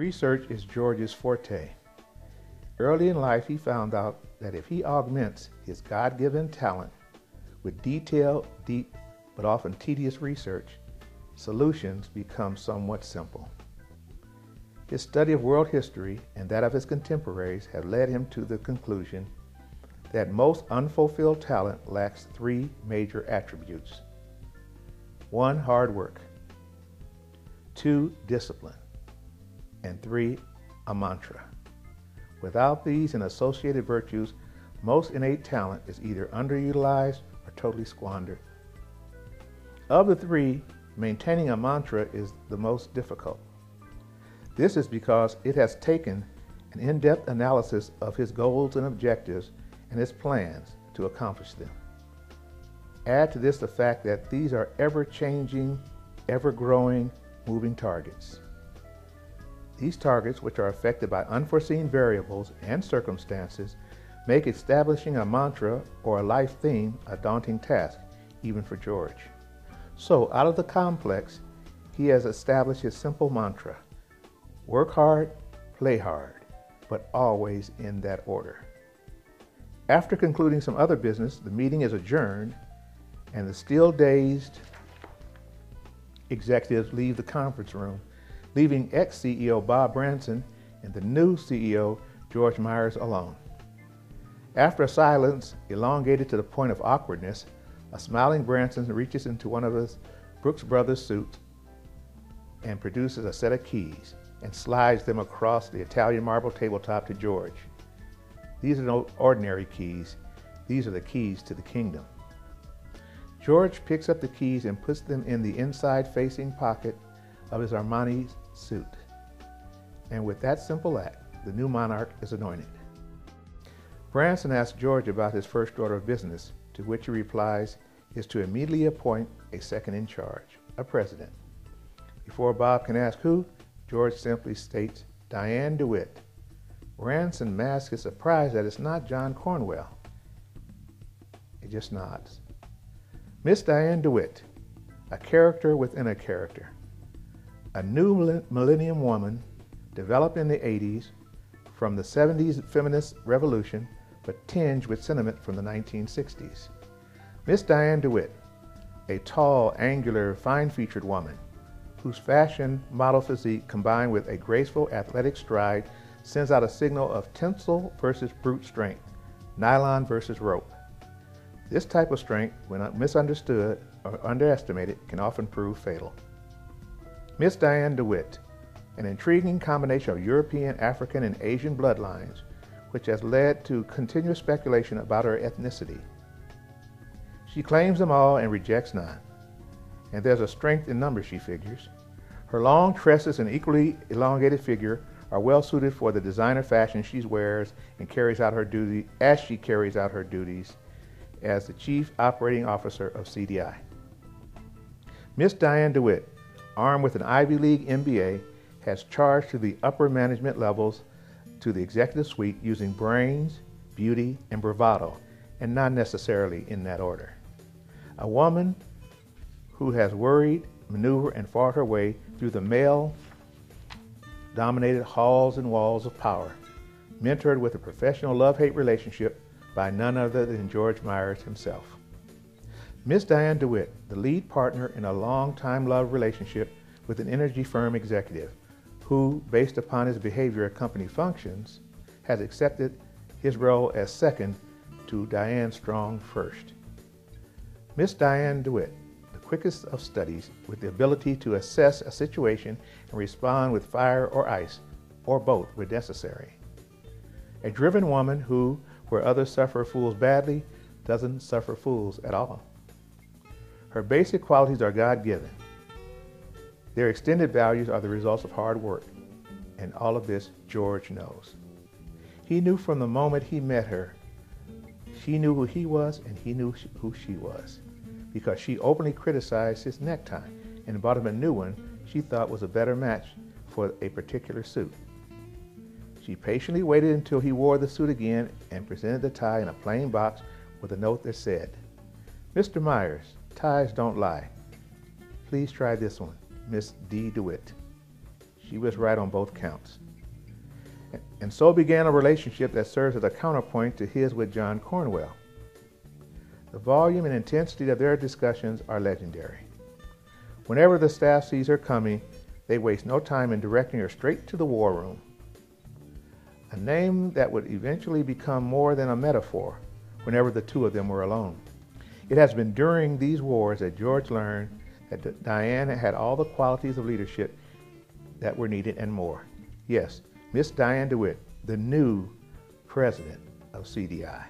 Research is George's forte. Early in life, he found out that if he augments his God-given talent with detailed, deep, but often tedious research, solutions become somewhat simple. His study of world history and that of his contemporaries have led him to the conclusion that most unfulfilled talent lacks three major attributes. 1, hard work. 2, discipline. And 3, a mantra. Without these and associated virtues, most innate talent is either underutilized or totally squandered. Of the three, maintaining a mantra is the most difficult. This is because it has taken an in-depth analysis of his goals and objectives and his plans to accomplish them. Add to this the fact that these are ever-changing, ever-growing, moving targets. These targets, which are affected by unforeseen variables and circumstances, make establishing a mantra or a life theme a daunting task, even for George. So, out of the complex, he has established his simple mantra: work hard, play hard, but always in that order. After concluding some other business, the meeting is adjourned, and the still dazed executives leave the conference room, leaving ex-CEO Bob Branson and the new CEO George Myers alone. After a silence elongated to the point of awkwardness, a smiling Branson reaches into one of his Brooks Brothers suits and produces a set of keys and slides them across the Italian marble tabletop to George. These are no ordinary keys. These are the keys to the kingdom. George picks up the keys and puts them in the inside-facing pocket of his Armani suit. And with that simple act, the new monarch is anointed. Branson asks George about his first order of business, to which he replies is to immediately appoint a second in charge, a president. Before Bob can ask who, George simply states, Diane DeWitt. Branson masks his surprise that it's not John Cornwell. He just nods. Miss Diane DeWitt, a character within a character. A new millennium woman developed in the 80s from the 70s feminist revolution, but tinged with sentiment from the 1960s. Miss Diane DeWitt, a tall, angular, fine-featured woman whose fashion model physique combined with a graceful athletic stride sends out a signal of tensile versus brute strength, nylon versus rope. This type of strength, when misunderstood or underestimated, can often prove fatal. Miss Diane DeWitt, an intriguing combination of European, African, and Asian bloodlines, which has led to continuous speculation about her ethnicity. She claims them all and rejects none. And there's a strength in numbers, she figures. Her long tresses and equally elongated figure are well suited for the designer fashion she wears and carries out her duty as she carries out her duties as the Chief Operating Officer of CDI. Miss Diane DeWitt, armed with an Ivy League MBA, has charged to the upper management levels to the executive suite using brains, beauty, and bravado, and not necessarily in that order. A woman who has worried, maneuvered, and fought her way through the male-dominated halls and walls of power, mentored with a professional love-hate relationship by none other than George Myers himself. Miss Diane DeWitt, the lead partner in a long-time love relationship with an energy firm executive who, based upon his behavior at company functions, has accepted his role as second to Diane Strong first. Miss Diane DeWitt, the quickest of studies with the ability to assess a situation and respond with fire or ice, or both when necessary. A driven woman who, where others suffer fools badly, doesn't suffer fools at all. Her basic qualities are God-given. Their extended values are the results of hard work, and all of this George knows. He knew from the moment he met her. She knew who he was, and he knew who she was, because she openly criticized his necktie and bought him a new one she thought was a better match for a particular suit. She patiently waited until he wore the suit again and presented the tie in a plain box with a note that said, Mr. Myers, ties don't lie. Please try this one, Miss D. DeWitt. She was right on both counts. And so began a relationship that serves as a counterpoint to his with John Cornwell. The volume and intensity of their discussions are legendary. Whenever the staff sees her coming, they waste no time in directing her straight to the war room. A name that would eventually become more than a metaphor whenever the two of them were alone. It has been during these wars that George learned that Diane had all the qualities of leadership that were needed and more. Yes, Miss Diane DeWitt, the new president of CDI.